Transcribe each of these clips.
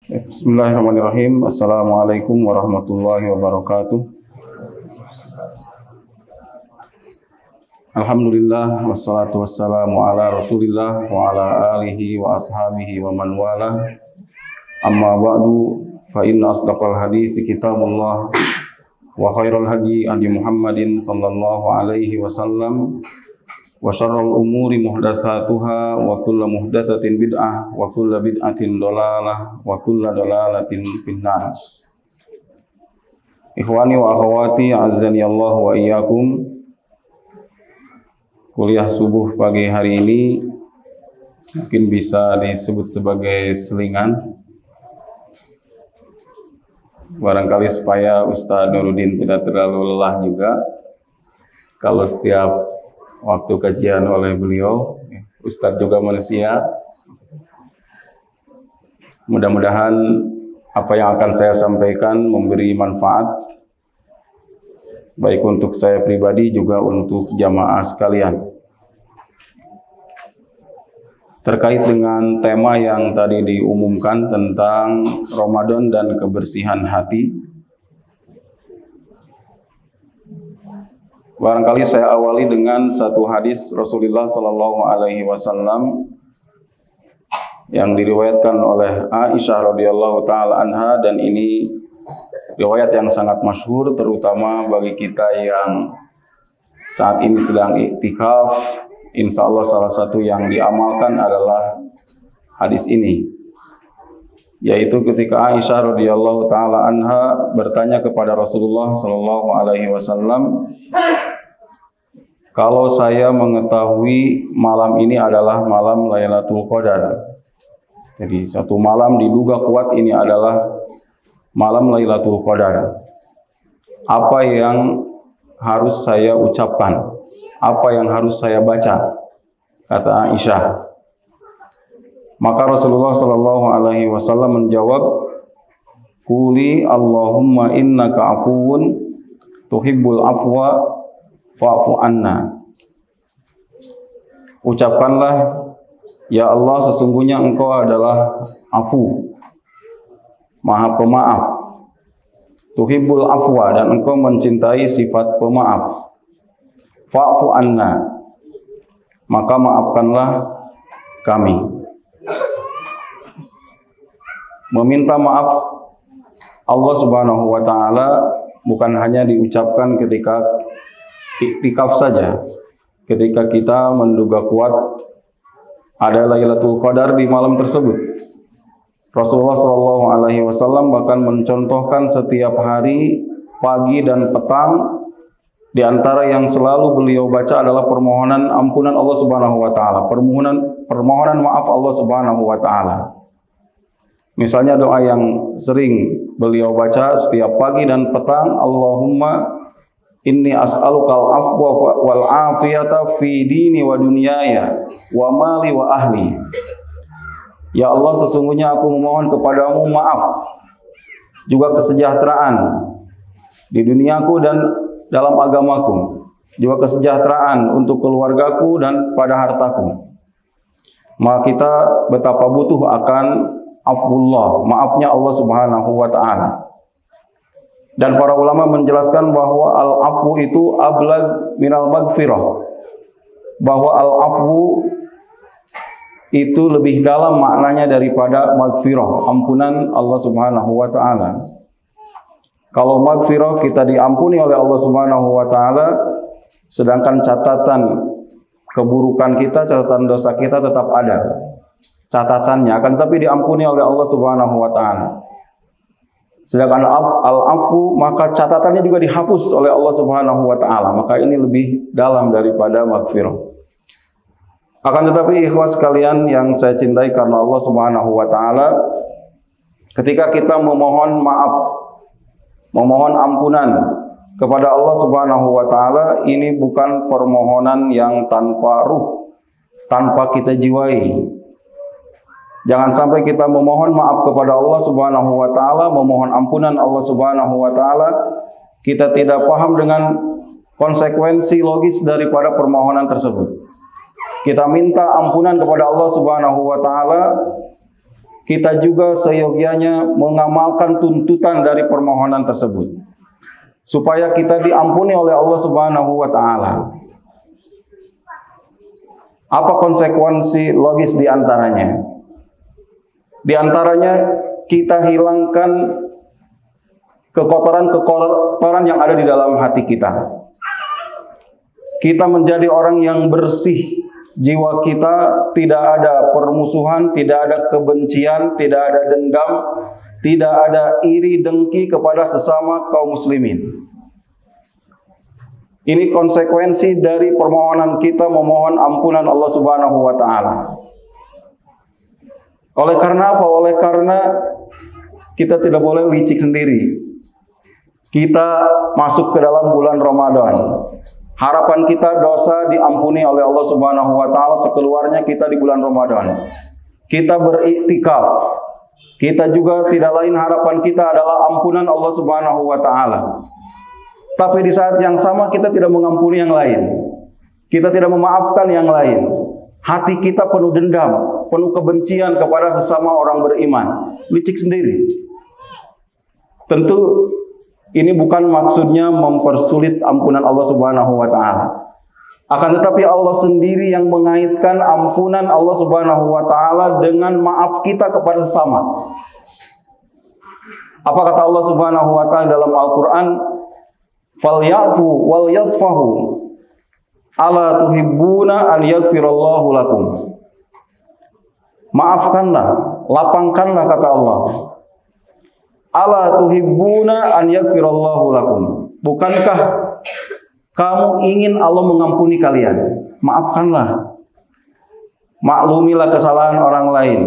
Bismillahirrahmanirrahim. Assalamualaikum warahmatullahi wabarakatuh. Alhamdulillah wassalatu wassalamu ala Rasulillah wa ala alihi wa ashabihi wa man wala. Amma ba'du, fa inna asdaqal hadithi kitabullah wa khairal hadi Muhammadin sallallahu alaihi wasallam. Wa syarrul umuri muhdatsatuha wa kullu muhdatsatin bid'ah wa kullu bid'atin dhalalah wa kullu dhalalatin finnar. Ikhwani wa akhwati azzani Allah wa iyyakum. Kuliah subuh pagi hari ini mungkin bisa disebut sebagai selingan, barangkali supaya Ustaz Nuruddin tidak terlalu lelah juga kalau setiap waktu kajian oleh beliau. Ustadz juga manusia. Mudah-mudahan apa yang akan saya sampaikan memberi manfaat, baik untuk saya pribadi juga untuk jamaah sekalian. Terkait dengan tema yang tadi diumumkan tentang Ramadan dan kebersihan hati, barangkali saya awali dengan satu hadis Rasulullah Sallallahu Alaihi Wasallam yang diriwayatkan oleh Aisyah radhiyallahu taala anha, dan ini riwayat yang sangat masyhur terutama bagi kita yang saat ini sedang iktikaf. Insya Allah salah satu yang diamalkan adalah hadis ini, yaitu ketika Aisyah radhiyallahu taala anha bertanya kepada Rasulullah Sallallahu Alaihi Wasallam, kalau saya mengetahui malam ini adalah malam Lailatul Qadar, jadi satu malam diduga kuat ini adalah malam Lailatul Qadar, apa yang harus saya ucapkan, apa yang harus saya baca? Kata Aisyah. Maka Rasulullah Sallallahu Alaihi Wasallam menjawab, Quli Allahumma innaka afuwun tuhibbul afwa fa'fu anna. Ucapkanlah, ya Allah, sesungguhnya Engkau adalah afu, Maha Pemaaf. Tuhibbul afwa, dan Engkau mencintai sifat pemaaf. Fa'fu anna, maka maafkanlah kami. Meminta maaf Allah Subhanahu wa taala bukan hanya diucapkan ketika iktikaf saja, ketika kita menduga kuat ada Lailatul Qadar di malam tersebut. Rasulullah Shallallahu Alaihi Wasallam bahkan mencontohkan setiap hari pagi dan petang, di antara yang selalu beliau baca adalah permohonan ampunan Allah Subhanahu wa taala, permohonan maaf Allah Subhanahu wa taala. Misalnya doa yang sering beliau baca setiap pagi dan petang, Allahumma inni as'alukal afwa wal afiyata fi dini wa dunyaya wa mali wa ahli. Ya Allah, sesungguhnya aku memohon kepadamu maaf, juga kesejahteraan di duniaku dan dalam agamaku, juga kesejahteraan untuk keluargaku dan pada hartaku. Maka kita betapa butuh akan afwullah, maafnya Allah Subhanahu wa taala. Dan para ulama menjelaskan bahwa al-afwu itu ablag minal magfirah, bahwa al-afwu itu lebih dalam maknanya daripada magfirah, ampunan Allah Subhanahu wa taala. Kalau magfirah kita diampuni oleh Allah Subhanahu wa taala, sedangkan catatan keburukan kita, catatan dosa kita tetap ada catatannya, akan tapi diampuni oleh Allah Subhanahu wa taala. Sedangkan al-afu, maka catatannya juga dihapus oleh Allah Subhanahu wa taala. Maka ini lebih dalam daripada maghfirah. Akan tetapi ikhwas sekalian yang saya cintai karena Allah Subhanahu wa taala, ketika kita memohon maaf, memohon ampunan kepada Allah Subhanahu wa taala, ini bukan permohonan yang tanpa ruh, tanpa kita jiwai. Jangan sampai kita memohon maaf kepada Allah Subhanahu wa taala, memohon ampunan Allah Subhanahu wa taala, kita tidak paham dengan konsekuensi logis daripada permohonan tersebut. Kita minta ampunan kepada Allah Subhanahu wa taala, kita juga seyogianya mengamalkan tuntutan dari permohonan tersebut, supaya kita diampuni oleh Allah Subhanahu wa Ta'ala. Apa konsekuensi logis di antaranya? Di antaranya kita hilangkan kekotoran-kekotoran yang ada di dalam hati kita. Kita menjadi orang yang bersih. Jiwa kita tidak ada permusuhan, tidak ada kebencian, tidak ada dendam, tidak ada iri dengki kepada sesama kaum muslimin. Ini konsekuensi dari permohonan kita memohon ampunan Allah Subhanahu wa Ta'ala. Oleh karena apa? Oleh karena kita tidak boleh licik sendiri. Kita masuk ke dalam bulan Ramadan. Harapan kita dosa diampuni oleh Allah Subhanahu wa Ta'ala sekeluarnya kita di bulan Ramadan. Kita beriktikaf. Kita juga tidak lain harapan kita adalah ampunan Allah Subhanahu wa Ta'ala. Tapi di saat yang sama kita tidak mengampuni yang lain. Kita tidak memaafkan yang lain. Hati kita penuh dendam, penuh kebencian kepada sesama orang beriman. Licik sendiri. Tentu ini bukan maksudnya mempersulit ampunan Allah Subhanahu wa Ta'ala. Akan tetapi Allah sendiri yang mengaitkan ampunan Allah Subhanahu wa Ta'ala dengan maaf kita kepada sesama. Apa kata Allah Subhanahu wa Ta'ala dalam Al-Qur'an? Falyafu wal yasfahu ala tuhibbuna an yaghfirallahu lakum. Maafkanlah, lapangkanlah kata Allah. Ala tuhibbuna an yaghfirallahu lakum. Bukankah kamu ingin Allah mengampuni kalian? Maafkanlah. Maklumilah kesalahan orang lain.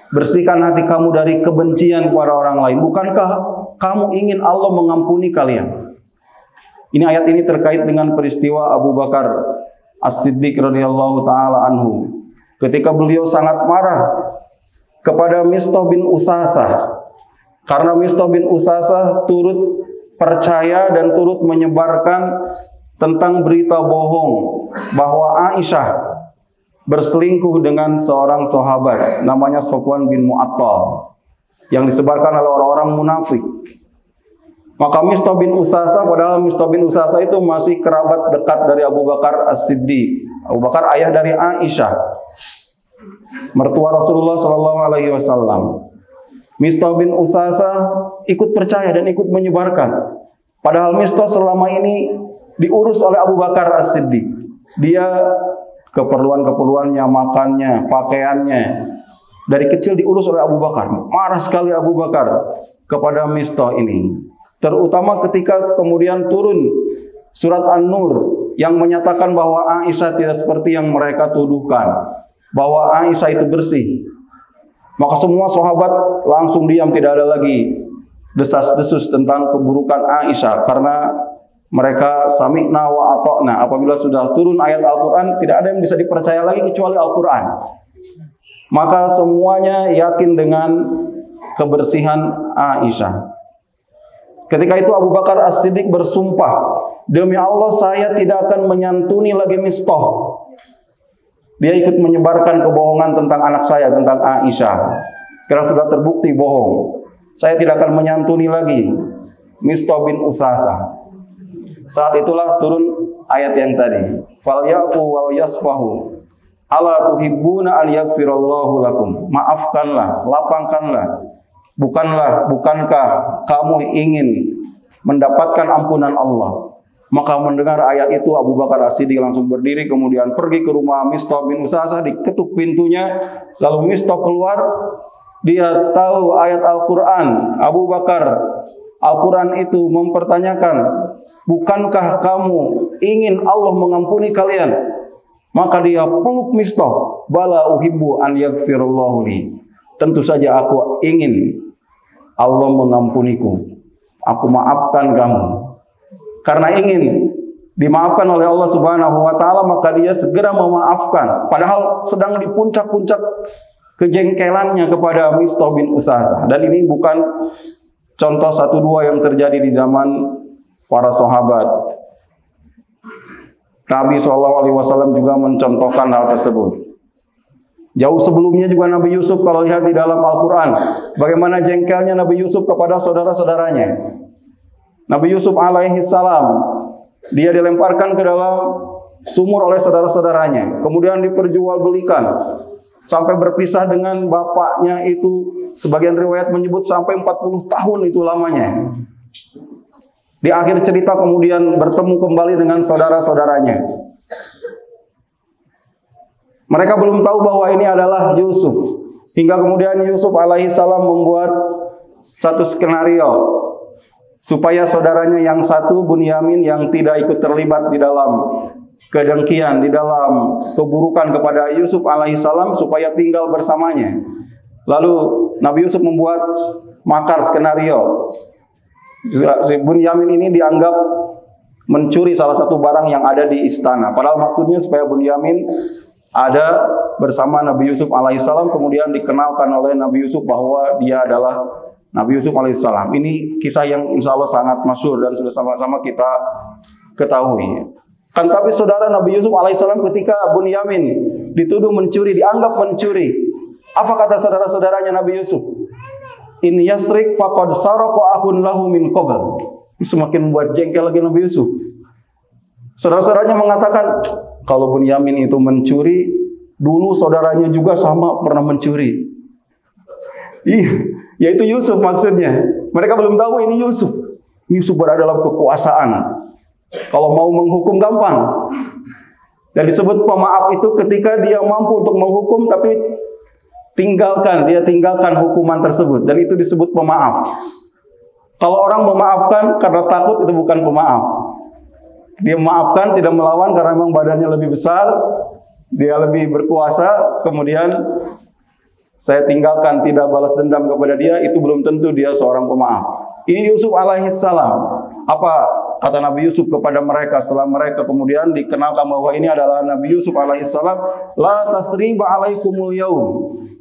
Bersihkan hati kamu dari kebencian kepada orang lain. Bukankah kamu ingin Allah mengampuni kalian? Ini ayat ini terkait dengan peristiwa Abu Bakar As-Siddiq radhiyallahu taala anhu. Ketika beliau sangat marah kepada Mistah bin Usasah. Karena Mistah bin Usasah turut percaya dan turut menyebarkan tentang berita bohong bahwa Aisyah berselingkuh dengan seorang sahabat namanya Sofwan bin Mu'attal yang disebarkan oleh orang-orang munafik. Maka Mistah bin Usasah, padahal Mistah bin Usasah itu masih kerabat dekat dari Abu Bakar As-Siddiq. Abu Bakar ayah dari Aisyah, mertua Rasulullah sallallahu alaihi wasallam. Mistah bin Usasah ikut percaya dan ikut menyebarkan. Padahal Mistah selama ini diurus oleh Abu Bakar As-Siddiq. Dia keperluan-keperluannya, makannya, pakaiannya, dari kecil diurus oleh Abu Bakar. Marah sekali Abu Bakar kepada Mistah ini. Terutama ketika kemudian turun surat An-Nur yang menyatakan bahwa Aisyah tidak seperti yang mereka tuduhkan, bahwa Aisyah itu bersih. Maka semua sahabat langsung diam, tidak ada lagi desas-desus tentang keburukan Aisyah, karena mereka sami'na wa ata'na. Apabila sudah turun ayat Al-Quran, tidak ada yang bisa dipercaya lagi kecuali Al-Quran. Maka semuanya yakin dengan kebersihan Aisyah. Ketika itu Abu Bakar As-Siddiq bersumpah, demi Allah saya tidak akan menyantuni lagi Mistah. Dia ikut menyebarkan kebohongan tentang anak saya, tentang Aisyah. Sekarang sudah terbukti bohong. Saya tidak akan menyantuni lagi Mistah bin Usasah. Saat itulah turun ayat yang tadi. Falyafu wal yasfahu. Ala tuhibbuna an yaghfirallahu lakum. Maafkanlah, lapangkanlah. Bukankah kamu ingin mendapatkan ampunan Allah? Maka mendengar ayat itu Abu Bakar As-Siddiq langsung berdiri, kemudian pergi ke rumah Mistah bin Usasah, diketuk pintunya, lalu Mistah keluar. Dia tahu ayat Al-Quran. Abu Bakar, Al-Quran itu mempertanyakan, bukankah kamu ingin Allah mengampuni kalian? Maka dia peluk Mistah. Bala uhibbu an yaghfirallahu li. Tentu saja aku ingin Allah mengampuniku. Aku maafkan kamu. Karena ingin dimaafkan oleh Allah Subhanahu wa Ta'ala, maka dia segera memaafkan. Padahal sedang di puncak-puncak kejengkelannya kepada Mistah bin Usasah. Dan ini bukan contoh satu dua yang terjadi di zaman para sahabat. Nabi SAW juga mencontohkan hal tersebut. Jauh sebelumnya juga Nabi Yusuf kalau lihat di dalam Al-Quran, bagaimana jengkelnya Nabi Yusuf kepada saudara-saudaranya. Nabi Yusuf alaihi salam, dia dilemparkan ke dalam sumur oleh saudara-saudaranya, kemudian diperjualbelikan sampai berpisah dengan bapaknya itu. Sebagian riwayat menyebut sampai 40 tahun itu lamanya. Di akhir cerita kemudian bertemu kembali dengan saudara-saudaranya. Mereka belum tahu bahwa ini adalah Yusuf. Hingga kemudian Yusuf alaihissalam membuat satu skenario supaya saudaranya yang satu, Bunyamin, yang tidak ikut terlibat di dalam kedengkian, di dalam keburukan kepada Yusuf alaihissalam, supaya tinggal bersamanya. Lalu Nabi Yusuf membuat makar skenario. Si Bunyamin ini dianggap mencuri salah satu barang yang ada di istana. Padahal maksudnya supaya Bunyamin ada bersama Nabi Yusuf alaihissalam, kemudian dikenalkan oleh Nabi Yusuf bahwa dia adalah Nabi Yusuf alaihissalam. Ini kisah yang insya Allah sangat masyhur dan sudah sama-sama kita ketahui. Kan tapi saudara Nabi Yusuf alaihissalam ketika Bunyamin dituduh mencuri, dianggap mencuri, apa kata saudara-saudaranya Nabi Yusuf? In yasrik faqad saraqa akhun lahu min qabl. Semakin membuat jengkel lagi Nabi Yusuf. Saudara-saudaranya mengatakan, kalau Bunyamin itu mencuri, dulu saudaranya juga sama pernah mencuri. Yaitu Yusuf maksudnya. Mereka belum tahu ini Yusuf. Yusuf berada dalam kekuasaan. Kalau mau menghukum gampang. Dan disebut pemaaf itu ketika dia mampu untuk menghukum, tapi dia tinggalkan hukuman tersebut. Dan itu disebut pemaaf. Kalau orang memaafkan karena takut, itu bukan pemaaf. Dia memaafkan, tidak melawan karena memang badannya lebih besar, dia lebih berkuasa, kemudian saya tinggalkan, tidak balas dendam kepada dia, itu belum tentu dia seorang pemaaf. Ini Yusuf alaihissalam. Apa kata Nabi Yusuf kepada mereka setelah mereka kemudian dikenalkan bahwa ini adalah Nabi Yusuf alaihissalam? La tasriba alaikumul yaum.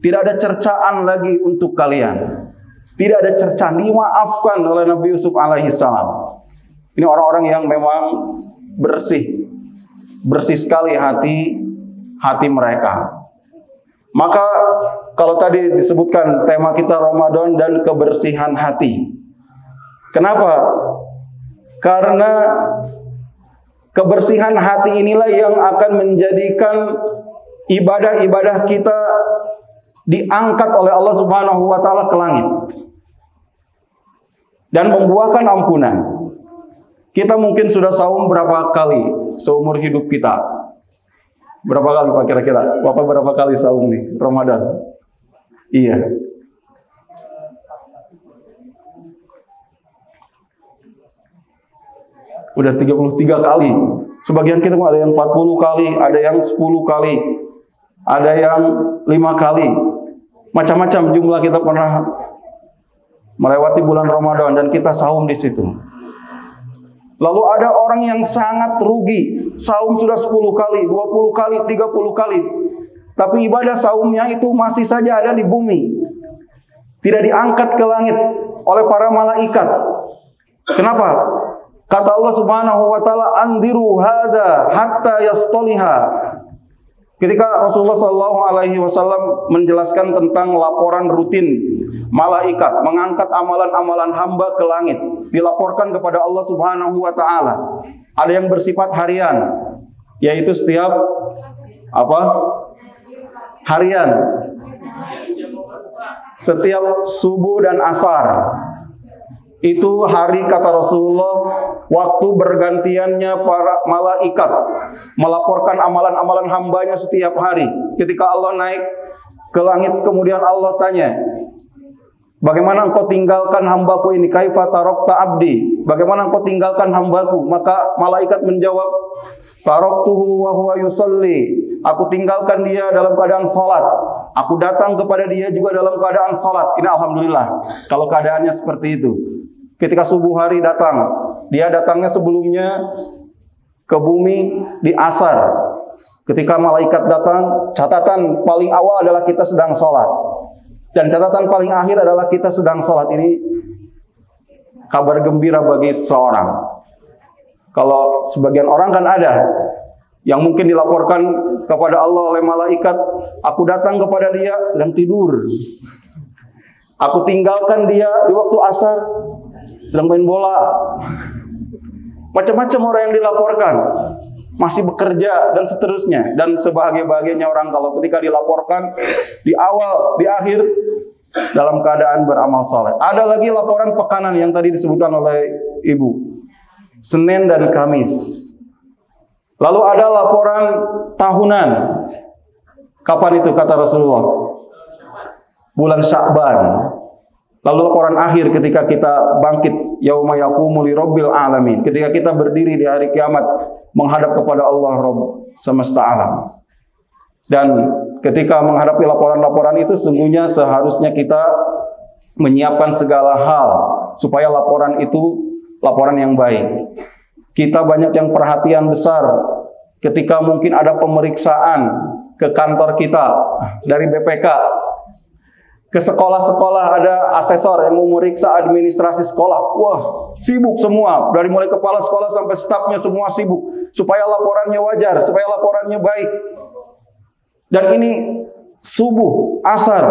Tidak ada cercaan lagi untuk kalian. Tidak ada cercaan, dimaafkan oleh Nabi Yusuf alaihissalam. Ini orang-orang yang memang bersih sekali hati mereka. Maka kalau tadi disebutkan tema kita Ramadan dan kebersihan hati. Kenapa? Karena kebersihan hati inilah yang akan menjadikan ibadah-ibadah kita diangkat oleh Allah Subhanahu wa taala ke langit dan membuahkan ampunan. Kita mungkin sudah saum berapa kali seumur hidup kita? Berapa kali Pak kira-kira? Bapak berapa kali saum nih Ramadan? Iya. Udah 33 kali. Sebagian kita ada yang 40 kali, ada yang 10 kali, ada yang 5 kali. Macam-macam jumlah kita pernah melewati bulan Ramadan dan kita saum di situ. Lalu ada orang yang sangat rugi, saum sudah 10 kali, 20 kali, 30 kali. Tapi ibadah saumnya itu masih saja ada di bumi. Tidak diangkat ke langit oleh para malaikat. Kenapa? Kata Allah Subhanahu wa taala, "Andiru hada hatta yastaliha." Ketika Rasulullah SAW menjelaskan tentang laporan rutin malaikat mengangkat amalan-amalan hamba ke langit, dilaporkan kepada Allah Subhanahu wa taala. Ada yang bersifat harian, yaitu setiap harian. Setiap subuh dan asar. Itu hari kata Rasulullah, waktu bergantiannya para malaikat melaporkan amalan-amalan hambanya setiap hari. Ketika Allah naik ke langit, kemudian Allah tanya, bagaimana engkau tinggalkan hambaku ini? Kaifa tarakta abdi? Bagaimana engkau tinggalkan hambaku? Maka malaikat menjawab, taraktuhu wa huwa yusalli. Aku tinggalkan dia dalam keadaan salat. Aku datang kepada dia juga dalam keadaan salat. Ini alhamdulillah kalau keadaannya seperti itu. Ketika subuh hari datang, dia datangnya sebelumnya ke bumi di asar. Ketika malaikat datang, catatan paling awal adalah kita sedang sholat. Dan catatan paling akhir adalah kita sedang sholat. Ini kabar gembira bagi seseorang. Kalau sebagian orang kan ada, yang mungkin dilaporkan kepada Allah oleh malaikat, aku datang kepada dia sedang tidur. Aku tinggalkan dia di waktu asar sedang main bola. Macam-macam orang yang dilaporkan, masih bekerja dan seterusnya. Dan sebahagia-bahagianya orang kalau ketika dilaporkan di awal, di akhir dalam keadaan beramal saleh. Ada lagi laporan pekanan yang tadi disebutkan oleh Ibu, Senin dan Kamis. Lalu ada laporan tahunan. Kapan itu kata Rasulullah? Bulan Sya'ban. Lalu laporan akhir ketika kita bangkit, yauma yaqumu li rabbil alamin, ketika kita berdiri di hari kiamat menghadap kepada Allah Rabb semesta alam. Dan ketika menghadapi laporan-laporan itu, sungguhnya seharusnya kita menyiapkan segala hal supaya laporan itu laporan yang baik. Kita banyak yang perhatian besar ketika mungkin ada pemeriksaan ke kantor kita dari BPK. Ke sekolah-sekolah ada asesor yang memeriksa administrasi sekolah. Wah, sibuk semua. Dari mulai kepala sekolah sampai stafnya semua sibuk. Supaya laporannya wajar, supaya laporannya baik. Dan ini subuh, asar,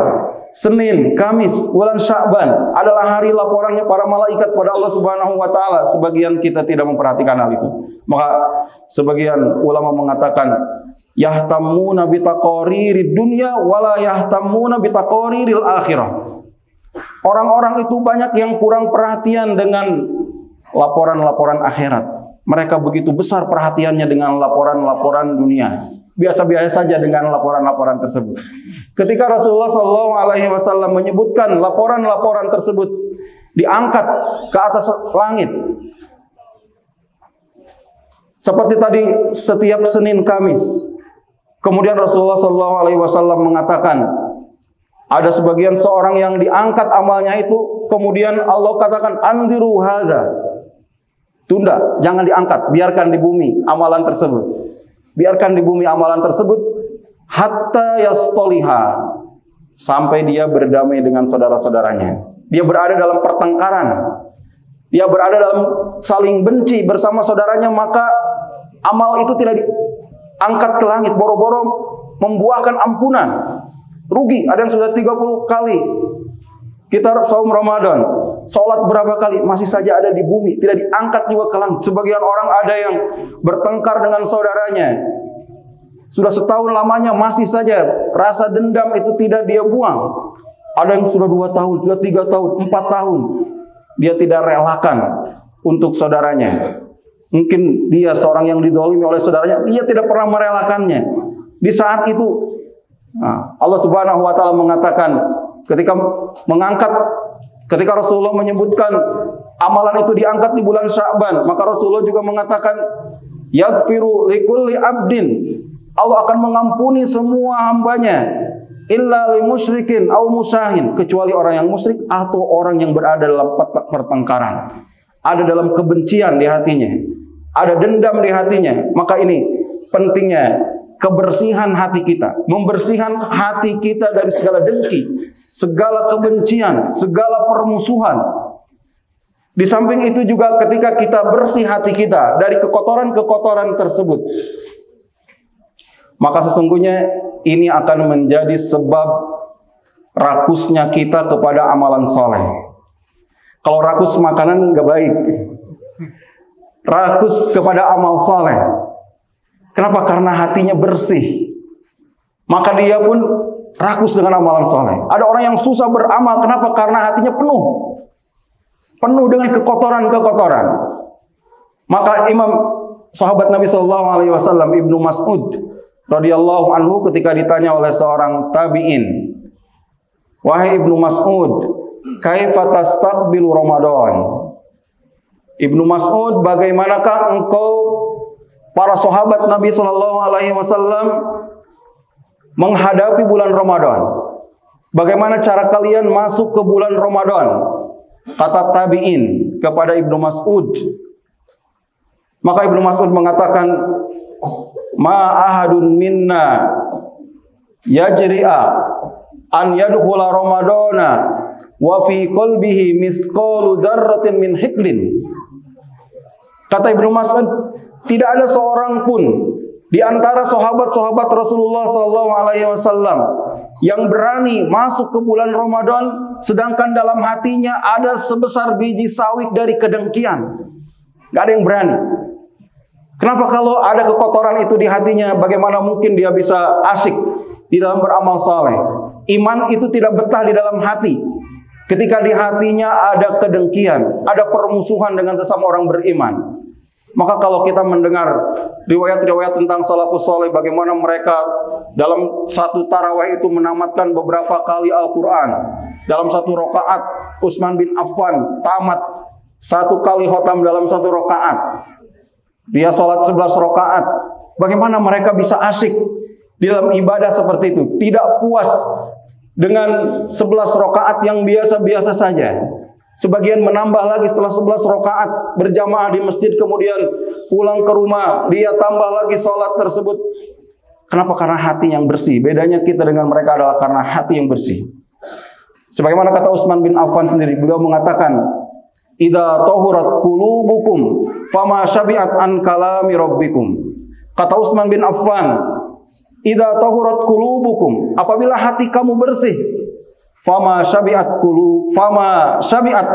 Senin, Kamis, bulan Sya'ban adalah hari laporannya para malaikat pada Allah Subhanahu wa taala. Sebagian kita tidak memperhatikan hal itu. Maka sebagian ulama mengatakan yahtamuna bi taqaririd dunya wala yahtamuna bi taqariril akhirah. Orang-orang itu banyak yang kurang perhatian dengan laporan-laporan akhirat. Mereka begitu besar perhatiannya dengan laporan-laporan dunia. Biasa-biasa saja dengan laporan-laporan tersebut. Ketika Rasulullah SAW menyebutkan laporan-laporan tersebut diangkat ke atas langit, seperti tadi setiap Senin Kamis, kemudian Rasulullah SAW mengatakan ada sebagian seorang yang diangkat amalnya itu, kemudian Allah katakan andiru hadza, tunda, jangan diangkat, biarkan di bumi amalan tersebut. Biarkan di bumi amalan tersebut hatta yastoliha, sampai dia berdamai dengan saudara-saudaranya. Dia berada dalam pertengkaran, dia berada dalam saling benci bersama saudaranya, maka amal itu tidak diangkat ke langit, boro-boro membuahkan ampunan. Rugi, ada yang sudah 30 kali kita saum Ramadan, sholat berapa kali, masih saja ada di bumi, tidak diangkat juga ke langit. Sebagian orang ada yang bertengkar dengan saudaranya, sudah setahun lamanya masih saja rasa dendam itu tidak dia buang. Ada yang sudah 2 tahun, sudah 3 tahun, 4 tahun, dia tidak relakan untuk saudaranya. Mungkin dia seorang yang didolimi oleh saudaranya, dia tidak pernah merelakannya. Di saat itu Allah Subhanahu wa taala mengatakan, ketika Rasulullah menyebutkan amalan itu diangkat di bulan Sya'ban, maka Rasulullah juga mengatakan yaghfiru likulli abdin, Allah akan mengampuni semua hambanya, illa li musyrikin au musahin, kecuali orang yang musyrik atau orang yang berada dalam pertengkaran, ada dalam kebencian di hatinya, ada dendam di hatinya. Maka ini pentingnya kebersihan hati kita, membersihkan hati kita dari segala dengki, segala kebencian, segala permusuhan. Di samping itu juga ketika kita bersih hati kita dari kekotoran-kekotoran tersebut, maka sesungguhnya ini akan menjadi sebab rakusnya kita kepada amalan soleh. Kalau rakus makanan nggak baik, rakus kepada amal soleh. Kenapa? Karena hatinya bersih, maka dia pun rakus dengan amalan soleh. Ada orang yang susah beramal, kenapa? Karena hatinya penuh dengan kekotoran-kekotoran. Maka Imam sahabat Nabi SAW Ibnu Mas'ud radhiyallahu anhu ketika ditanya oleh seorang tabi'in, wahai Ibnu Mas'ud, kaifa tastaqbilu Ramadan? Ibnu Mas'ud, bagaimanakah engkau, para sahabat Nabi SAW, menghadapi bulan Ramadan? Bagaimana cara kalian masuk ke bulan Ramadan? Kata tabi'in kepada Ibnu Mas'ud. Maka Ibnu Mas'ud mengatakan, ma ahadun minna yajri'a an yadkhula Ramadana wa fi qalbihi mithqalu dzarratin min hiqlin. Kata Ibnu Mas'ud, tidak ada seorang pun Di antara sahabat-sahabat Rasulullah SAW yang berani masuk ke bulan Ramadan, sedangkan dalam hatinya ada sebesar biji sawit dari kedengkian. Gak ada yang berani. Kenapa kalau ada kekotoran itu di hatinya, bagaimana mungkin dia bisa asyik di dalam beramal saleh? Iman itu tidak betah di dalam hati. Ketika di hatinya ada kedengkian, ada permusuhan dengan sesama orang beriman. Maka kalau kita mendengar riwayat-riwayat tentang salafus saleh, bagaimana mereka dalam satu tarawih itu menamatkan beberapa kali Al-Quran. Dalam satu rakaat, Utsman bin Affan tamat 1 kali khotam dalam 1 rakaat. Dia sholat 11 rakaat. Bagaimana mereka bisa asyik di dalam ibadah seperti itu? Tidak puas dengan 11 rakaat yang biasa-biasa saja. Sebagian menambah lagi setelah 11 rakaat berjamaah di masjid, kemudian pulang ke rumah, dia tambah lagi sholat tersebut. Kenapa? Karena hati yang bersih. Bedanya kita dengan mereka adalah karena hati yang bersih. Sebagaimana kata Utsman bin Affan sendiri, beliau mengatakan, "Idza tahurat qulubukum fama syabi'at an kalami rabbikum." Kata Utsman bin Affan, "Idza tahurat qulubukum," apabila hati kamu bersih, fama syabi'at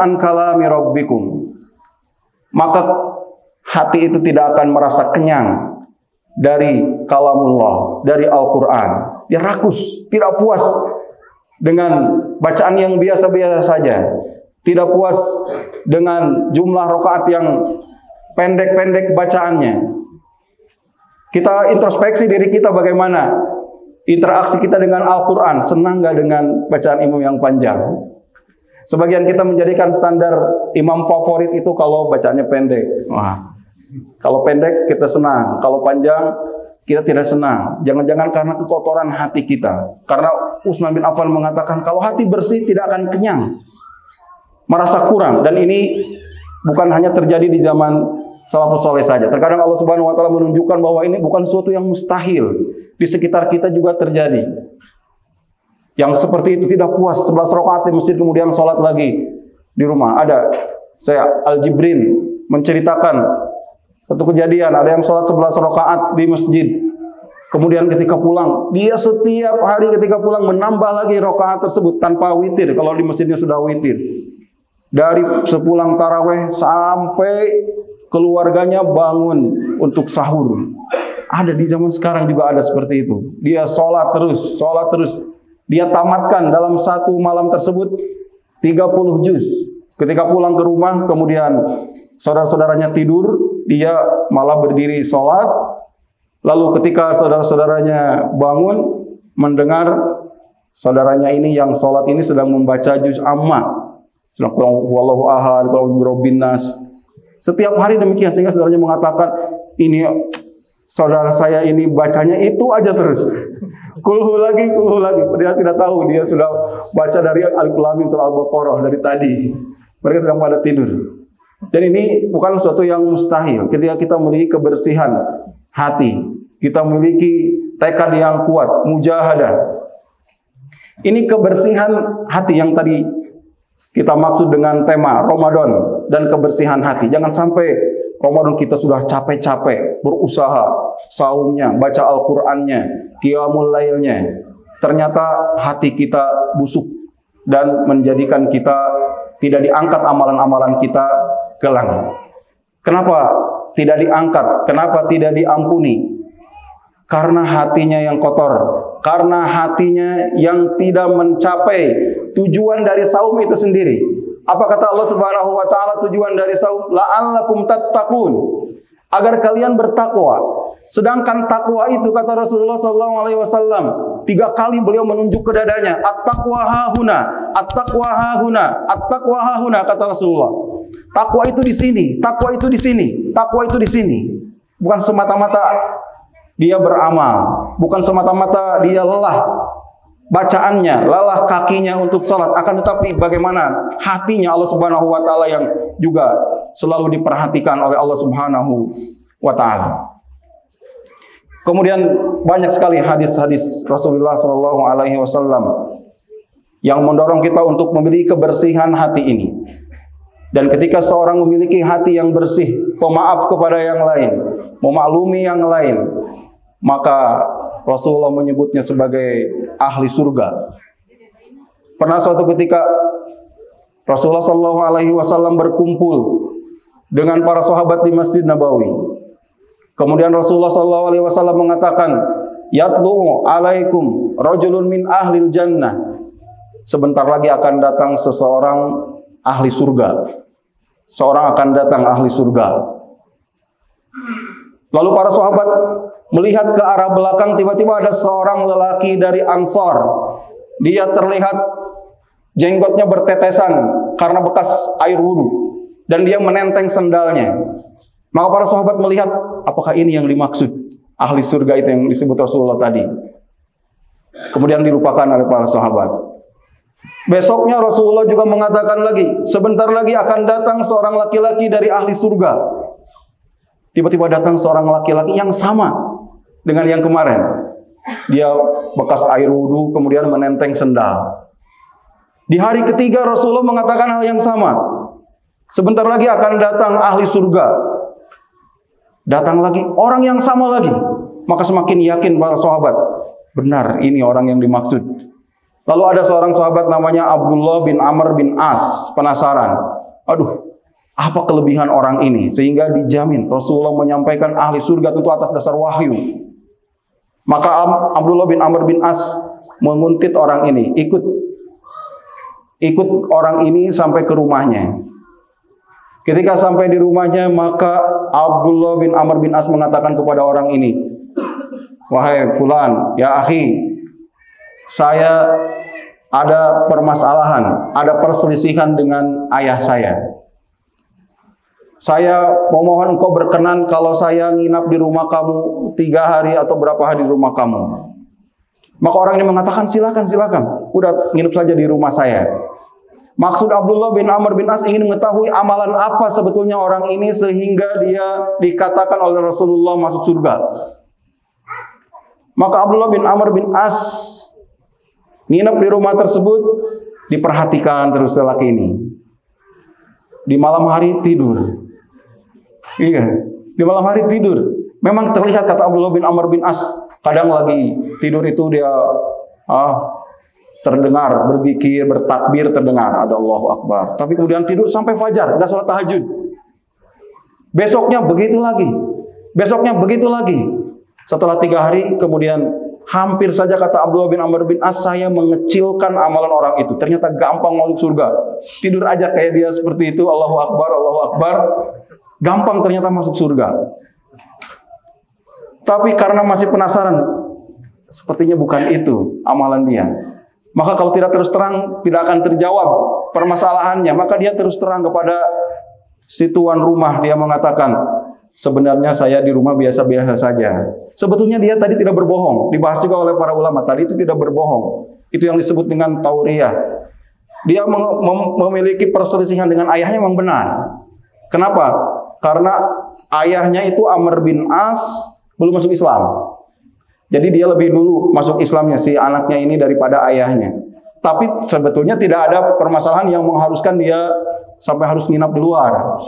an kalami rabbikum, maka hati itu tidak akan merasa kenyang dari kalamullah, dari Al-Quran. Dia rakus, tidak puas dengan bacaan yang biasa-biasa saja, tidak puas dengan jumlah rakaat yang pendek-pendek bacaannya. Kita introspeksi diri kita, bagaimana interaksi kita dengan Al-Quran. Senang gak dengan bacaan imam yang panjang? Sebagian kita menjadikan standar imam favorit itu kalau bacaannya pendek. Wah, kalau pendek kita senang, kalau panjang kita tidak senang. Jangan-jangan karena kekotoran hati kita. Karena Utsman bin Affan mengatakan kalau hati bersih tidak akan kenyang, merasa kurang. Dan ini bukan hanya terjadi di zaman salafus saleh saja. Terkadang Allah Subhanahu wa taala menunjukkan bahwa ini bukan sesuatu yang mustahil. Di sekitar kita juga terjadi. Yang seperti itu tidak puas 11 rakaat di masjid kemudian sholat lagi di rumah. Ada, saya Al-Jibrin menceritakan satu kejadian, ada yang sholat 11 rakaat di masjid. Kemudian ketika pulang, dia setiap hari ketika pulang menambah lagi rakaat tersebut tanpa witir. Kalau di masjidnya sudah witir. Dari sepulang taraweh sampai keluarganya bangun untuk sahur. Ada di zaman sekarang juga ada seperti itu. Dia sholat terus, sholat terus. Dia tamatkan dalam satu malam tersebut 30 juz. Ketika pulang ke rumah, kemudian saudara-saudaranya tidur, dia malah berdiri sholat. Lalu ketika saudara-saudaranya bangun, mendengar saudaranya ini yang sholat ini sedang membaca juz amma. Sedang wallahu ahad, birabbin nas. Setiap hari demikian, sehingga saudaranya mengatakan, ini saudara saya ini bacanya itu aja terus. Kulhu lagi. Dia tidak tahu, dia sudah baca dari Alif Lam Mim surah Al-Baqarah dari tadi. Mereka sedang pada tidur. Dan ini bukan sesuatu yang mustahil. Ketika kita memiliki kebersihan hati, kita memiliki tekad yang kuat, mujahadah. Ini kebersihan hati yang tadi kita maksud dengan tema Ramadan dan kebersihan hati. Jangan sampai Ramadan kita sudah capek-capek berusaha, saumnya, baca Al-Qur'annya, qiyamul lailnya. Ternyata hati kita busuk dan menjadikan kita tidak diangkat amalan-amalan kita ke langit. Kenapa tidak diangkat? Kenapa tidak diampuni? Karena hatinya yang kotor, karena hatinya yang tidak mencapai tujuan dari saum itu sendiri. Apa kata Allah Subhanahu wa taala tujuan dari saum? La'allakum tattaqun, agar kalian bertakwa. Sedangkan takwa itu kata Rasulullah SAW 3 kali beliau menunjuk ke dadanya. At-taqwa hahuna, at-taqwa hahuna, at-taqwa hahuna kata Rasulullah. Takwa itu di sini, takwa itu di sini, takwa itu di sini. Bukan semata-mata dia beramal, bukan semata-mata dia lelah bacaannya, lelah kakinya untuk sholat, akan tetapi bagaimana hatinya Allah Subhanahu wa taala yang juga selalu diperhatikan oleh Allah Subhanahu wa taala. Kemudian banyak sekali hadis-hadis Rasulullah sallallahu alaihi wasallam yang mendorong kita untuk memiliki kebersihan hati ini. Dan ketika seorang memiliki hati yang bersih, pemaaf kepada yang lain, memaklumi yang lain, maka Rasulullah menyebutnya sebagai ahli surga. Pernah suatu ketika Rasulullah Shallallahu Alaihi Wasallam berkumpul dengan para sahabat di Masjid Nabawi. Kemudian Rasulullah Shallallahu Alaihi Wasallam mengatakan, "Yatlu alaikum rajulun min ahlil jannah." Sebentar lagi akan datang seseorang ahli surga. Seorang akan datang ahli surga. Lalu para sahabat melihat ke arah belakang, tiba-tiba ada seorang lelaki dari Ansor. Dia terlihat jenggotnya bertetesan karena bekas air wudhu, dan dia menenteng sendalnya. Maka para sahabat melihat, apakah ini yang dimaksud ahli surga itu yang disebut Rasulullah tadi? Kemudian dilupakan oleh para sahabat. Besoknya Rasulullah juga mengatakan lagi, sebentar lagi akan datang seorang laki-laki dari ahli surga. Tiba-tiba datang seorang laki-laki yang sama dengan yang kemarin. Dia bekas air wudhu, kemudian menenteng sendal. Di hari ketiga Rasulullah mengatakan hal yang sama. Sebentar lagi akan datang ahli surga. Datang lagi orang yang sama lagi. Maka semakin yakin para sahabat, benar ini orang yang dimaksud. Lalu ada seorang sahabat namanya Abdullah bin Amr bin As, penasaran. Aduh, apa kelebihan orang ini sehingga dijamin Rasulullah menyampaikan ahli surga tentu atas dasar wahyu. Maka Abdullah bin Amr bin As menguntit orang ini, ikut orang ini sampai ke rumahnya. Ketika sampai di rumahnya, maka Abdullah bin Amr bin As mengatakan kepada orang ini, "Wahai fulan, ya akhi, saya ada permasalahan, ada perselisihan dengan ayah saya. Saya memohon engkau berkenan kalau saya nginap di rumah kamu 3 hari atau berapa hari di rumah kamu." Maka orang ini mengatakan, silakan, udah nginep saja di rumah saya. Maksud Abdullah bin Amr bin As ingin mengetahui amalan apa sebetulnya orang ini sehingga dia dikatakan oleh Rasulullah masuk surga. Maka Abdullah bin Amr bin As nginep di rumah tersebut, diperhatikan terus lelaki ini. Di malam hari tidur. Iya, di malam hari tidur. Memang terlihat, kata Abdullah bin Amr bin As, kadang lagi tidur itu dia terdengar berzikir, bertakbir, terdengar ada Allahu Akbar. Tapi kemudian tidur sampai fajar, enggak salat tahajud. Besoknya begitu lagi. Setelah 3 hari kemudian hampir saja, kata Abdullah bin Amr bin As, saya mengecilkan amalan orang itu. Ternyata gampang masuk surga. Tidur aja kayak dia seperti itu, Allahu Akbar, Allahu Akbar. Gampang ternyata masuk surga. Tapi karena masih penasaran, sepertinya bukan itu amalan dia. Maka kalau tidak terus terang, tidak akan terjawab permasalahannya. Maka dia terus terang kepada si tuan rumah. Dia mengatakan, sebenarnya saya di rumah biasa-biasa saja. Sebetulnya dia tadi tidak berbohong. Dibahas juga oleh para ulama. Tadi itu tidak berbohong. Itu yang disebut dengan tauriyah. Dia memiliki perselisihan dengan ayahnya memang benar. Kenapa? Karena ayahnya itu Amr bin As belum masuk Islam. Jadi dia lebih dulu masuk Islamnya si anaknya ini daripada ayahnya. Tapi sebetulnya tidak ada permasalahan yang mengharuskan dia sampai harus nginap di luar.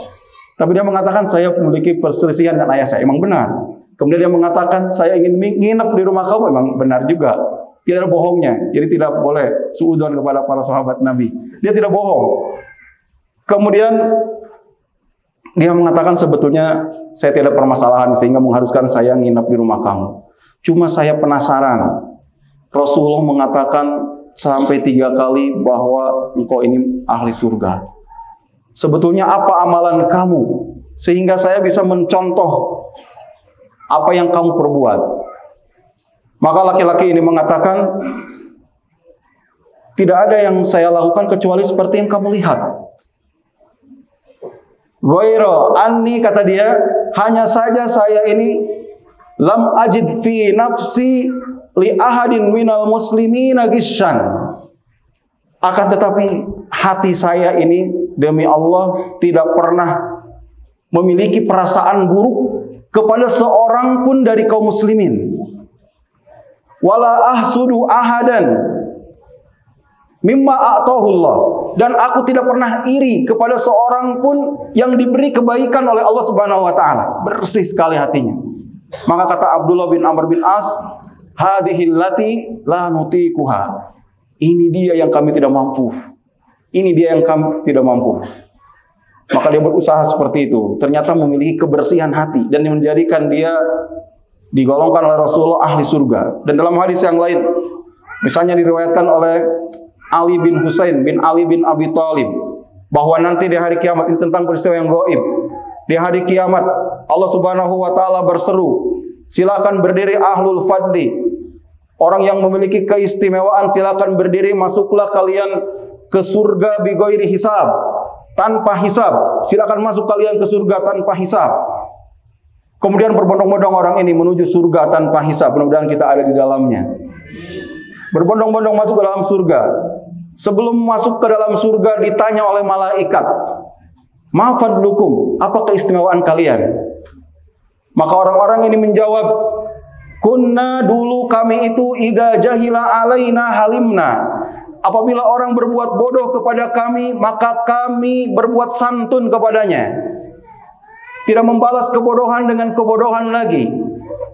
Tapi dia mengatakan saya memiliki perselisihan dengan ayah saya, memang benar. Kemudian dia mengatakan saya ingin nginap di rumah kamu, memang benar juga. Tidak ada bohongnya. Jadi tidak boleh suudzon kepada para sahabat Nabi. Dia tidak bohong. Kemudian dia mengatakan sebetulnya saya tidak permasalahan sehingga mengharuskan saya nginap di rumah kamu. Cuma saya penasaran. Rasulullah mengatakan sampai 3 kali bahwa engkau ini ahli surga. Sebetulnya apa amalan kamu sehingga saya bisa mencontoh apa yang kamu perbuat? Maka laki-laki ini mengatakan, tidak ada yang saya lakukan kecuali seperti yang kamu lihat. Ghaira anni, kata dia, hanya saja saya ini lam ajid fi nafsi li ahadin minal muslimina gishan. Akan tetapi hati saya ini demi Allah tidak pernah memiliki perasaan buruk kepada seorang pun dari kaum muslimin. Wala ahsudu ahadan mimma a'tahullah, dan aku tidak pernah iri kepada seorang pun yang diberi kebaikan oleh Allah Subhanahu wa taala. Bersih sekali hatinya. Maka kata Abdullah bin Amr bin As, hadhil lati la nutiquha. Ini dia yang kami tidak mampu. Ini dia yang kami tidak mampu. Maka dia berusaha seperti itu. Ternyata memiliki kebersihan hati dan menjadikan dia digolongkan oleh Rasulullah ahli surga. Dan dalam hadis yang lain, misalnya diriwayatkan oleh Ali bin Husain bin Ali bin Abi Thalib, bahwa nanti di hari kiamat, ini tentang peristiwa yang gaib. Di hari kiamat Allah Subhanahu wa taala berseru, silakan berdiri ahlul fadli, orang yang memiliki keistimewaan, silakan berdiri, masuklah kalian ke surga bi ghairi hisab, tanpa hisab. Silakan masuk kalian ke surga tanpa hisab. Kemudian berbondong-bondong orang ini menuju surga tanpa hisab. Mudah-mudahan kita ada di dalamnya. Berbondong-bondong masuk ke dalam surga. Sebelum masuk ke dalam surga ditanya oleh malaikat, ma fadlukum, apa keistimewaan kalian? Maka orang-orang ini menjawab, kunna, dulu kami itu idza jahila alaina halimna. Apabila orang berbuat bodoh kepada kami, maka kami berbuat santun kepadanya. Tidak membalas kebodohan dengan kebodohan lagi.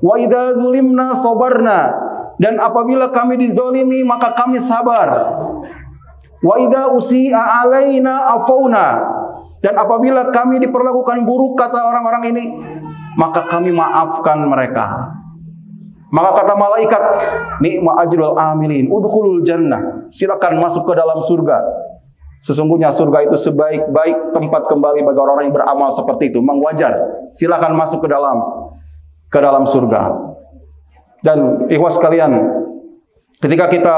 Wa idza zulimna sabarna, dan apabila kami dizalimi maka kami sabar. Wa idza usi'a alaina afauna, dan apabila kami diperlakukan buruk, kata orang-orang ini, maka kami maafkan mereka. Maka kata malaikat, ni'ma ajrul amilin, udkhulul jannah, silakan masuk ke dalam surga. Sesungguhnya surga itu sebaik-baik tempat kembali bagi orang-orang yang beramal seperti itu. Memang wajar, silakan masuk ke dalam surga. Dan ikhwas sekalian, ketika kita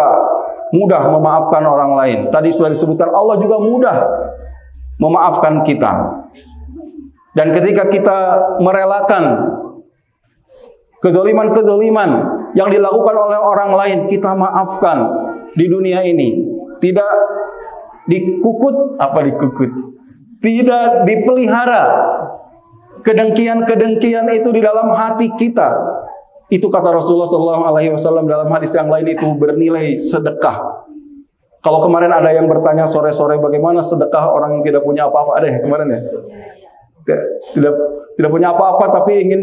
mudah memaafkan orang lain, tadi sudah disebutkan Allah juga mudah memaafkan kita. Dan ketika kita merelakan kezaliman-kezaliman yang dilakukan oleh orang lain, kita maafkan di dunia ini. Tidak dikukut, tidak dipelihara kedengkian-kedengkian itu di dalam hati kita. Itu kata Rasulullah SAW dalam hadis yang lain, itu bernilai sedekah. Kalau kemarin ada yang bertanya sore-sore, bagaimana sedekah orang yang tidak punya apa-apa? Ada ya kemarin ya? Tidak punya apa-apa tapi ingin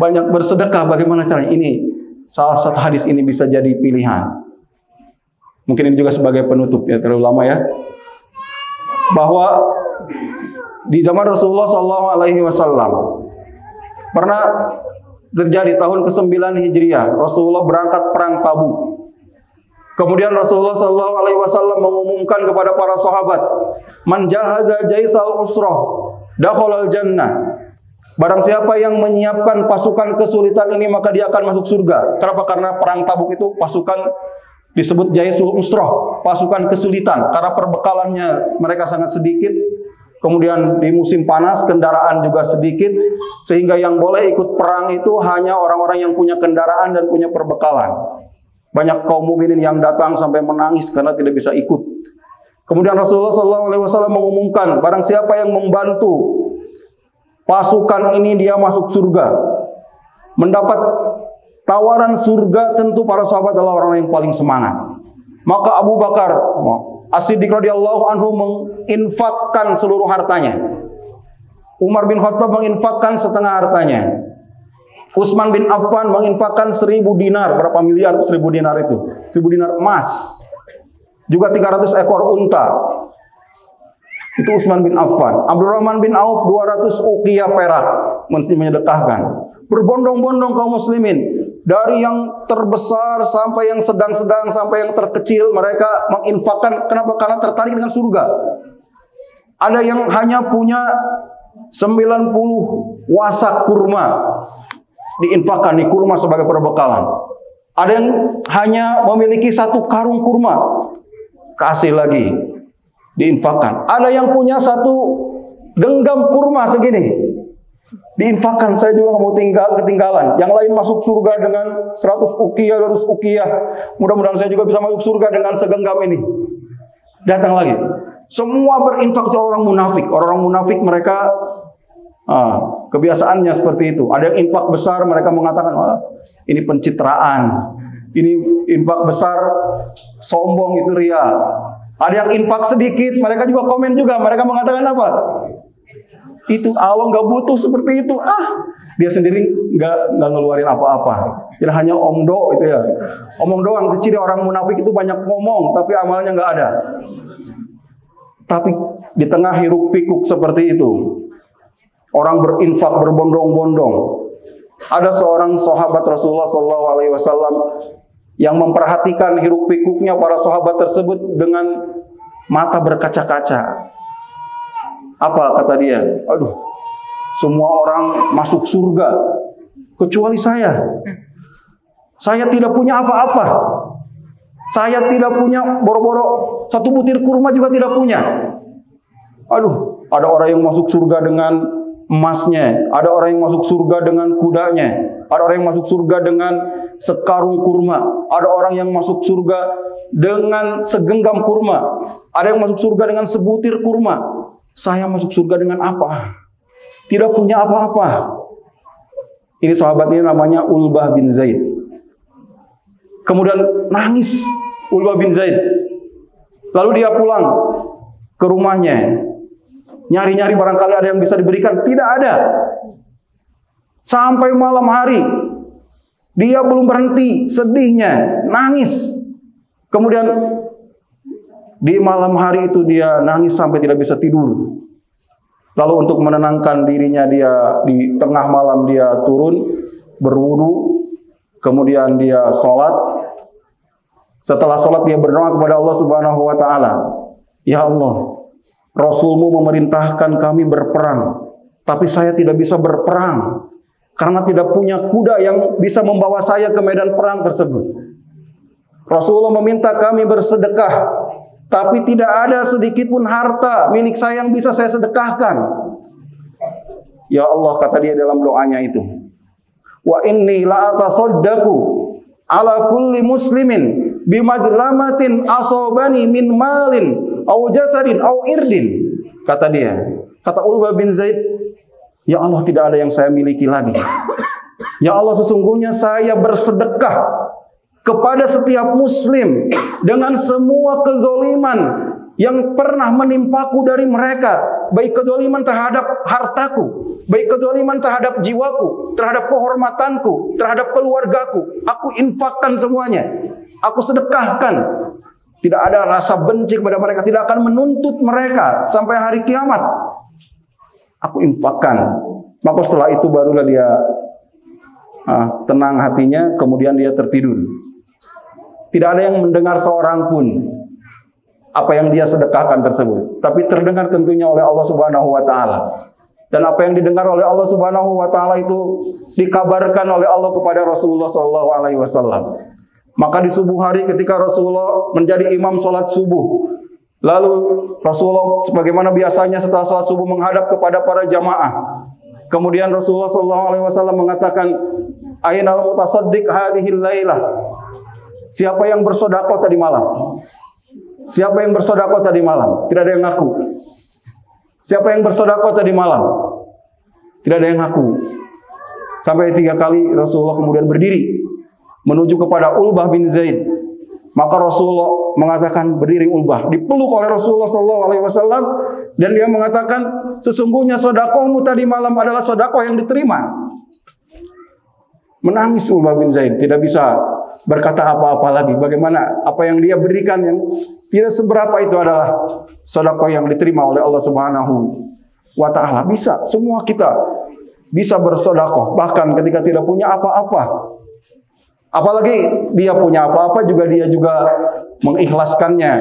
banyak bersedekah, bagaimana caranya? Ini salah satu hadis ini bisa jadi pilihan. Mungkin ini juga sebagai penutup ya, terlalu lama ya. Bahwa di zaman Rasulullah SAW pernah terjadi tahun ke-9 Hijriah, Rasulullah berangkat perang Tabuk. Kemudian Rasulullah SAW mengumumkan kepada para sahabat, man jahaza jaisal usrah dakhalal jannah. Barang siapa yang menyiapkan pasukan kesulitan ini, maka dia akan masuk surga. Kenapa? Karena perang Tabuk itu pasukan disebut jaisul usrah, pasukan kesulitan, karena perbekalannya mereka sangat sedikit. Kemudian di musim panas kendaraan juga sedikit, sehingga yang boleh ikut perang itu hanya orang-orang yang punya kendaraan dan punya perbekalan. Banyak kaum mukminin yang datang sampai menangis karena tidak bisa ikut. Kemudian Rasulullah SAW mengumumkan, barang siapa yang membantu pasukan ini, dia masuk surga. Mendapat tawaran surga, tentu para sahabat adalah orang yang paling semangat. Maka Abu Bakar As-Siddiq radhiyallahu anhu menginfakkan seluruh hartanya. Umar bin Khattab menginfakkan setengah hartanya. Utsman bin Affan menginfakkan 1000 dinar. Berapa miliar 1000 dinar itu? 1000 dinar emas. Juga 300 ekor unta. Itu Utsman bin Affan. Abdurrahman bin Auf 200 uqiyah perak menyedekahkan. Berbondong-bondong kaum muslimin, dari yang terbesar sampai yang sedang-sedang sampai yang terkecil, mereka menginfakkan. Kenapa? Karena tertarik dengan surga. Ada yang hanya punya 90 wasak kurma, diinfakkan di kurma sebagai perbekalan. Ada yang hanya memiliki 1 karung kurma, kasih lagi, diinfakkan. Ada yang punya 1 genggam kurma segini, diinfakkan. Saya juga nggak mau ketinggalan. Yang lain masuk surga dengan 100 uqiyah, 200 uqiyah. Mudah-mudahan saya juga bisa masuk surga dengan segenggam ini. Datang lagi. Semua berinfak kecuali orang munafik. Orang munafik mereka kebiasaannya seperti itu. Ada yang infak besar, mereka mengatakan, ini pencitraan. Ini infak besar, sombong, itu ria. Ada yang infak sedikit, mereka juga komen juga. Mereka mengatakan apa? Itu Allah nggak butuh seperti itu. Dia sendiri nggak ngeluarin apa-apa. Tidak hanya omdo itu ya. Omong doang. Ciri orang munafik itu banyak ngomong, tapi amalnya nggak ada. Tapi di tengah hiruk pikuk seperti itu, orang berinfak berbondong-bondong. Ada seorang sahabat Rasulullah SAW yang memperhatikan hiruk pikuknya para sahabat tersebut dengan mata berkaca-kaca. Apa kata dia? Aduh, semua orang masuk surga kecuali saya. Saya tidak punya apa-apa. Saya tidak punya boro-boro satu butir kurma juga tidak punya. Aduh, ada orang yang masuk surga dengan emasnya, ada orang yang masuk surga dengan kudanya, ada orang yang masuk surga dengan sekarung kurma, ada orang yang masuk surga dengan segenggam kurma, ada yang masuk surga dengan sebutir kurma. Saya masuk surga dengan apa? Tidak punya apa-apa. Ini sahabat ini namanya Ulbah bin Zaid. Kemudian nangis Ulbah bin Zaid. Lalu dia pulang ke rumahnya. Nyari-nyari barangkali ada yang bisa diberikan. Tidak ada. Sampai malam hari. Dia belum berhenti sedihnya. Nangis. Kemudian di malam hari itu dia nangis sampai tidak bisa tidur. Lalu untuk menenangkan dirinya dia di tengah malam dia turun berwudu, kemudian dia sholat. Setelah sholat dia berdoa kepada Allah Subhanahu Wa Taala, Ya Allah, Rasulmu memerintahkan kami berperang, tapi saya tidak bisa berperang karena tidak punya kuda yang bisa membawa saya ke medan perang tersebut. Rasulullah meminta kami bersedekah, tapi tidak ada sedikit pun harta milik saya yang bisa saya sedekahkan. Ya Allah, kata dia dalam doanya itu, wa inni la atasaddaqu ala kulli muslimin bimadlamatin asobani min malin au jasadin au irdin. Kata dia, kata Ulbah bin Zaid, ya Allah, tidak ada yang saya miliki lagi. Ya Allah, sesungguhnya saya bersedekah kepada setiap muslim dengan semua kezoliman yang pernah menimpaku dari mereka, baik kezoliman terhadap hartaku, baik kezoliman terhadap jiwaku, terhadap kehormatanku, terhadap keluargaku. Aku infakkan semuanya, aku sedekahkan. Tidak ada rasa benci kepada mereka, tidak akan menuntut mereka sampai hari kiamat. Aku infakkan. Maka setelah itu barulah dia tenang hatinya, kemudian dia tertidur. Tidak ada yang mendengar seorang pun apa yang dia sedekahkan tersebut. Tapi terdengar tentunya oleh Allah Subhanahu Wa Taala. Dan apa yang didengar oleh Allah Subhanahu Wa Taala itu dikabarkan oleh Allah kepada Rasulullah Sallallahu Alaihi Wasallam. Maka di subuh hari ketika Rasulullah menjadi imam sholat subuh, lalu Rasulullah sebagaimana biasanya setelah sholat subuh menghadap kepada para jamaah. Kemudian Rasulullah Sallallahu Alaihi Wasallam mengatakan, Ainal mutasaddiq hadhil lailah. Siapa yang bersedekah tadi malam? Siapa yang bersedekah tadi malam? Tidak ada yang ngaku. Siapa yang bersedekah tadi malam? Tidak ada yang ngaku. Sampai 3 kali Rasulullah kemudian berdiri menuju kepada Ulbah bin Zaid. Maka Rasulullah mengatakan, berdiri Ulbah. Dipeluk oleh Rasulullah SAW dan dia mengatakan, sesungguhnya sedekahmu tadi malam adalah sedekah yang diterima. Menangis Ulbah bin Zaid, tidak bisa berkata apa-apa lagi. Bagaimana apa yang dia berikan yang tidak seberapa itu adalah sedekah yang diterima oleh Allah Subhanahu Wa Taala. Bisa, semua kita bisa bersedekah, bahkan ketika tidak punya apa-apa. Apalagi dia punya apa-apa juga dia juga mengikhlaskannya.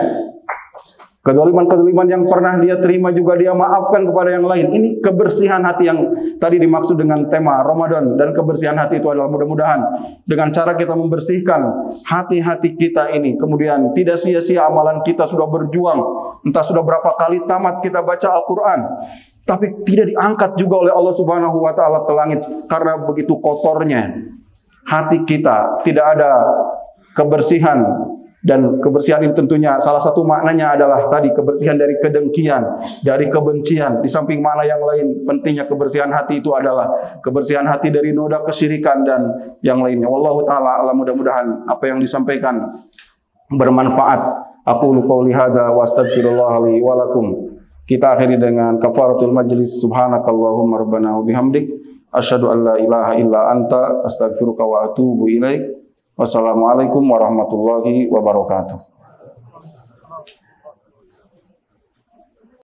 Kedoliman-kedoliman yang pernah dia terima juga dia maafkan kepada yang lain. Ini kebersihan hati yang tadi dimaksud dengan tema Ramadan. Dan kebersihan hati itu adalah mudah-mudahan dengan cara kita membersihkan hati-hati kita ini. Kemudian tidak sia-sia amalan kita sudah berjuang. Entah sudah berapa kali tamat kita baca Al-Quran. Tapi tidak diangkat juga oleh Allah Subhanahu Wa Taala ke langit. Karena begitu kotornya hati kita. Tidak ada kebersihan. Dan kebersihan ini tentunya salah satu maknanya adalah tadi kebersihan dari kedengkian, dari kebencian. Di samping makna yang lain, pentingnya kebersihan hati itu adalah kebersihan hati dari noda kesyirikan dan yang lainnya. Wallahu ta'ala alam, mudah-mudahan apa yang disampaikan bermanfaat. Aqulu qouli hadza wa astaghfirullah li wa lakum Kita akhiri dengan kafaratul majlis. Subhanakallahumma rabbana wa bihamdik asyhadu an la ilaha illa anta astaghfiruka wa atubu ilaik. Wassalamualaikum warahmatullahi wabarakatuh.